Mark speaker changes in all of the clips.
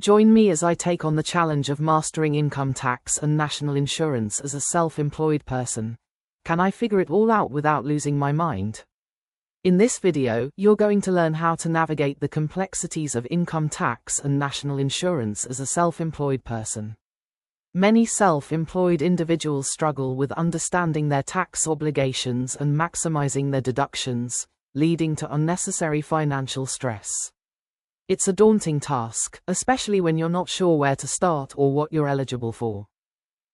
Speaker 1: Join me as I take on the challenge of mastering income tax and national insurance as a self-employed person. Can I figure it all out without losing my mind? In this video, you're going to learn how to navigate the complexities of income tax and national insurance as a self-employed person. Many self-employed individuals struggle with understanding their tax obligations and maximizing their deductions, leading to unnecessary financial stress. It's a daunting task, especially when you're not sure where to start or what you're eligible for.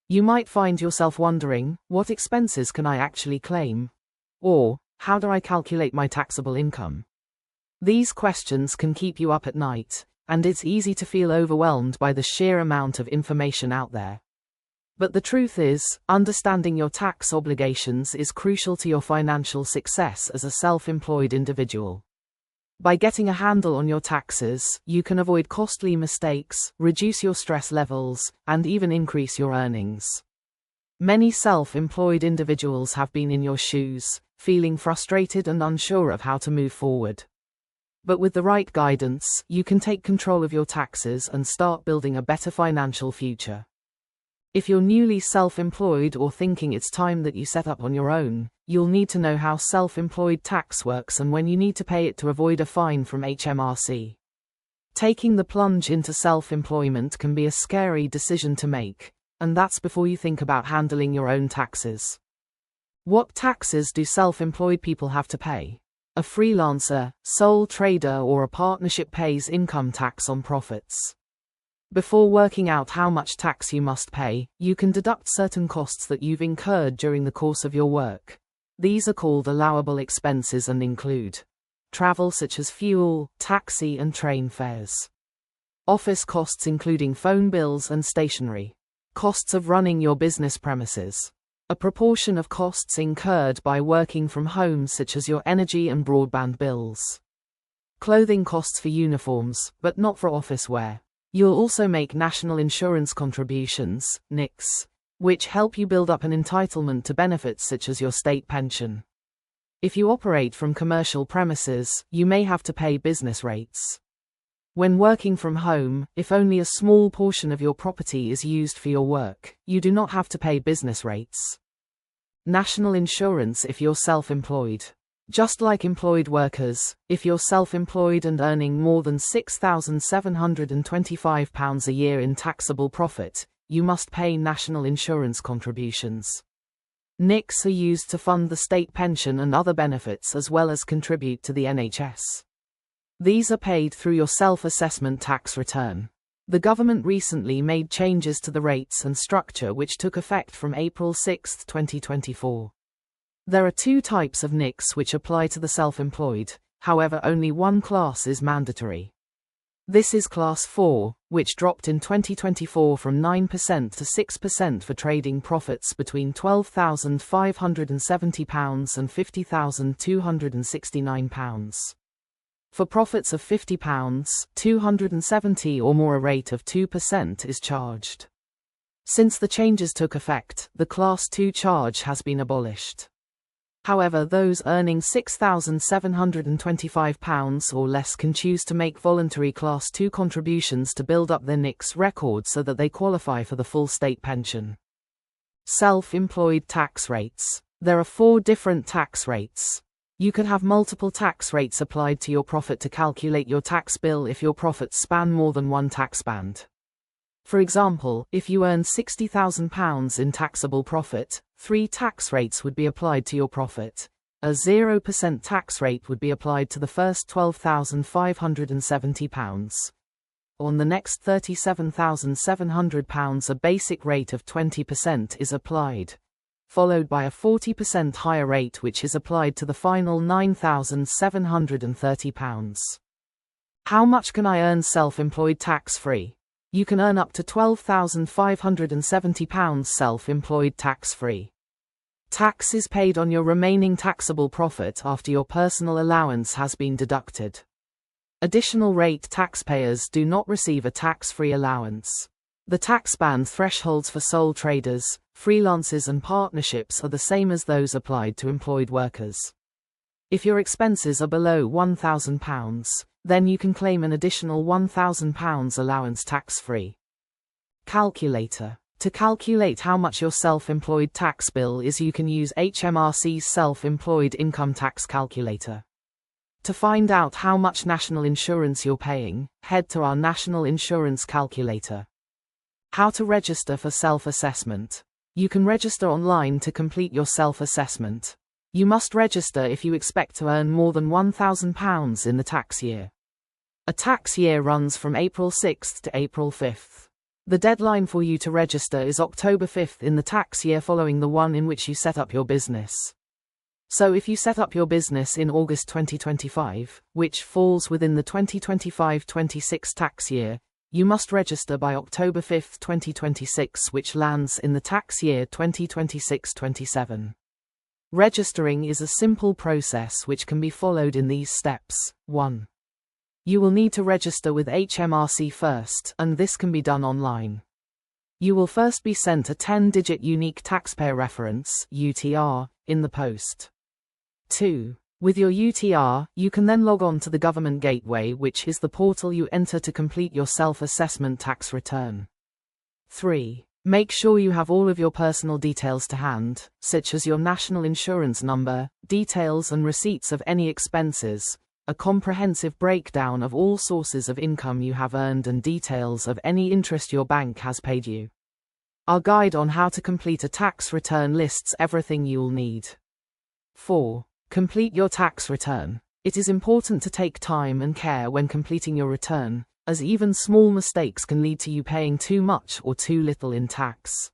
Speaker 1: You might find yourself wondering, what expenses can I actually claim? Or, how do I calculate my taxable income? These questions can keep you up at night, and it's easy to feel overwhelmed by the sheer amount of information out there. But the truth is, understanding your tax obligations is crucial to your financial success as a self-employed individual. By getting a handle on your taxes, you can avoid costly mistakes, reduce your stress levels, and even increase your earnings. Many self-employed individuals have been in your shoes, feeling frustrated and unsure of how to move forward. But with the right guidance, you can take control of your taxes and start building a better financial future. If you're newly self-employed or thinking it's time that you set up on your own, you'll need to know how self-employed tax works and when you need to pay it to avoid a fine from HMRC. Taking the plunge into self-employment can be a scary decision to make, and that's before you think about handling your own taxes. What taxes do self-employed people have to pay? A freelancer, sole trader, or a partnership pays income tax on profits. Before working out how much tax you must pay, you can deduct certain costs that you've incurred during the course of your work. These are called allowable expenses and include travel such as fuel, taxi and train fares, office costs including phone bills and stationery, costs of running your business premises, a proportion of costs incurred by working from home such as your energy and broadband bills, clothing costs for uniforms, but not for office wear. You'll also make national insurance contributions, NICs, which help you build up an entitlement to benefits such as your state pension. If you operate from commercial premises, you may have to pay business rates. When working from home, if only a small portion of your property is used for your work, you do not have to pay business rates. National insurance if you're self-employed. Just like employed workers, if you're self-employed and earning more than £6,725 a year in taxable profit, you must pay national insurance contributions. NICs are used to fund the state pension and other benefits as well as contribute to the NHS. These are paid through your self-assessment tax return. The government recently made changes to the rates and structure which took effect from April 6, 2024. There are two types of NICs which apply to the self-employed, however only one class is mandatory. This is Class 4, which dropped in 2024 from 9% to 6% for trading profits between £12,570 and £50,269. For profits of £50, £270 or more, a rate of 2% is charged. Since the changes took effect, the Class 2 charge has been abolished. However, those earning £6,725 or less can choose to make voluntary Class 2 contributions to build up their NICs record so that they qualify for the full state pension. Self-employed tax rates. There are 4 different tax rates. You can have multiple tax rates applied to your profit to calculate your tax bill if your profits span more than one tax band. For example, if you earn £60,000 in taxable profit, 3 tax rates would be applied to your profit. A 0% tax rate would be applied to the first £12,570. On the next £37,700, a basic rate of 20% is applied, followed by a 40% higher rate which is applied to the final £9,730. How much can I earn self-employed tax-free? You can earn up to £12,570 self-employed tax-free. Tax is paid on your remaining taxable profit after your personal allowance has been deducted. Additional rate taxpayers do not receive a tax-free allowance. The tax band thresholds for sole traders, freelancers and partnerships are the same as those applied to employed workers. If your expenses are below £1,000, Then you can claim an additional £1,000 allowance tax-free. Calculator. To calculate how much your self-employed tax bill is, you can use HMRC's self-employed income tax calculator. To find out how much national insurance you're paying, head to our national insurance calculator. How to register for self-assessment. You can register online to complete your self-assessment. You must register if you expect to earn more than £1,000 in the tax year. A tax year runs from April 6th to April 5th. The deadline for you to register is October 5th in the tax year following the one in which you set up your business. So if you set up your business in August 2025, which falls within the 2025-26 tax year, you must register by October 5th, 2026, which lands in the tax year 2026-27. Registering is a simple process which can be followed in these steps. 1. You will need to register with HMRC first, and this can be done online. You will first be sent a 10-digit unique taxpayer reference (UTR) in the post. 2. With your UTR, you can then log on to the Government Gateway, which is the portal you enter to complete your self-assessment tax return. 3. Make sure you have all of your personal details to hand, such as your national insurance number, details and receipts of any expenses, a comprehensive breakdown of all sources of income you have earned, and details of any interest your bank has paid you. Our guide on how to complete a tax return lists everything you'll need. 4. Complete your tax return. It is important to take time and care when completing your return, as even small mistakes can lead to you paying too much or too little in tax.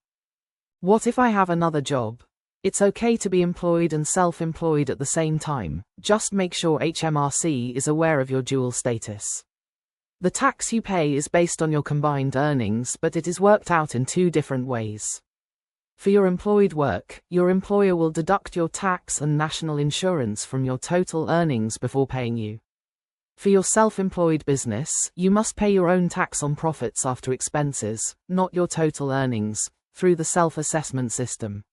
Speaker 1: What if I have another job? It's okay to be employed and self-employed at the same time, just make sure HMRC is aware of your dual status. The tax you pay is based on your combined earnings, but it is worked out in two different ways. For your employed work, your employer will deduct your tax and national insurance from your total earnings before paying you. For your self-employed business, you must pay your own tax on profits after expenses, not your total earnings, through the self-assessment system.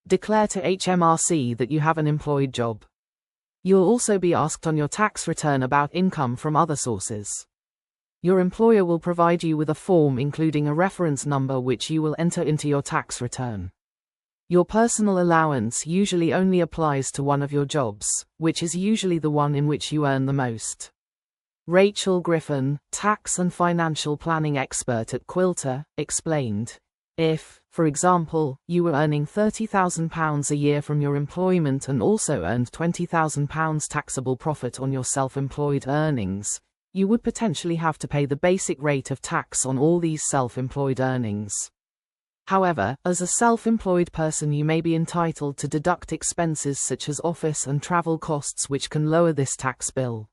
Speaker 1: Declare to HMRC that you have an employed job. You'll also be asked on your tax return about income from other sources. Your employer will provide you with a form including a reference number which you will enter into your tax return. Your personal allowance usually only applies to one of your jobs, which is usually the one in which you earn the most. Rachel Griffin, tax and financial planning expert at Quilter, explained, if, for example, you were earning £30,000 a year from your employment and also earned £20,000 taxable profit on your self-employed earnings, you would potentially have to pay the basic rate of tax on all these self-employed earnings. However, as a self-employed person, you may be entitled to deduct expenses such as office and travel costs, which can lower this tax bill.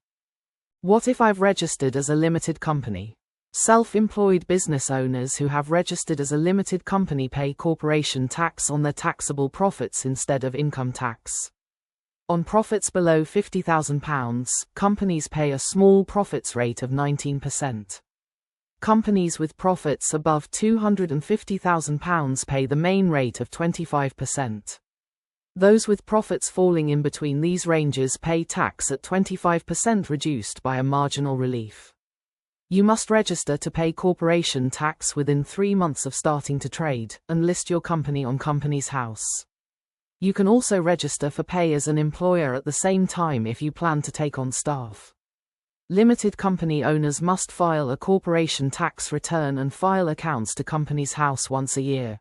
Speaker 1: What if I've registered as a limited company? Self-employed business owners who have registered as a limited company pay corporation tax on their taxable profits instead of income tax. On profits below £50,000, companies pay a small profits rate of 19%. Companies with profits above £250,000 pay the main rate of 25%. Those with profits falling in between these ranges pay tax at 25%, reduced by a marginal relief. You must register to pay corporation tax within 3 months of starting to trade, and list your company on Companies House. You can also register for pay as an employer at the same time if you plan to take on staff. Limited company owners must file a corporation tax return and file accounts to Companies House once a year.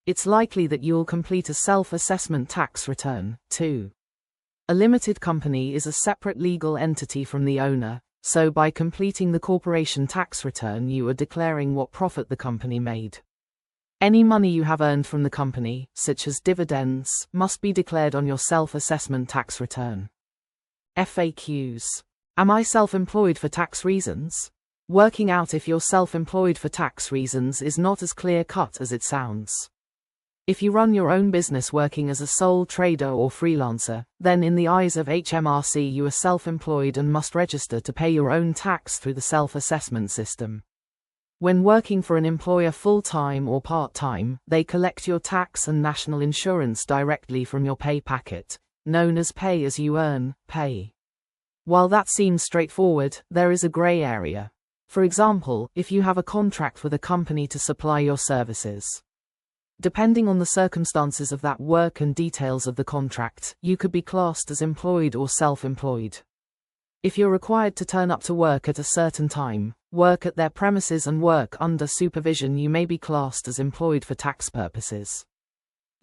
Speaker 1: It's likely that you'll complete a self-assessment tax return, too. A limited company is a separate legal entity from the owner, so by completing the corporation tax return you are declaring what profit the company made. Any money you have earned from the company, such as dividends, must be declared on your self-assessment tax return. FAQs. Am I self-employed for tax reasons? Working out if you're self-employed for tax reasons is not as clear-cut as it sounds. If you run your own business working as a sole trader or freelancer, then in the eyes of HMRC you are self-employed and must register to pay your own tax through the self-assessment system. When working for an employer full-time or part-time, they collect your tax and national insurance directly from your pay packet, known as pay-as-you-earn, pay. While that seems straightforward, there is a grey area. For example, if you have a contract with a company to supply your services. Depending on the circumstances of that work and details of the contract, you could be classed as employed or self-employed. If you're required to turn up to work at a certain time, work at their premises and work under supervision, you may be classed as employed for tax purposes.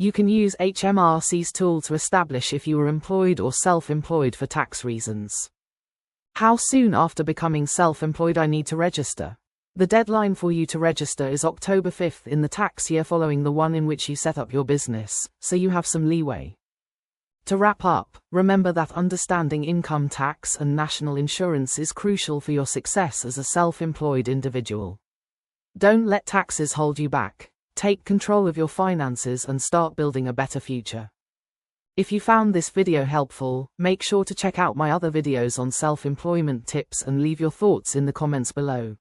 Speaker 1: You can use HMRC's tool to establish if you are employed or self-employed for tax reasons. How soon after becoming self-employed I need to register? The deadline for you to register is October 5th in the tax year following the one in which you set up your business, so you have some leeway. To wrap up, remember that understanding income tax and national insurance is crucial for your success as a self-employed individual. Don't let taxes hold you back. Take control of your finances and start building a better future. If you found this video helpful, make sure to check out my other videos on self-employment tips and leave your thoughts in the comments below.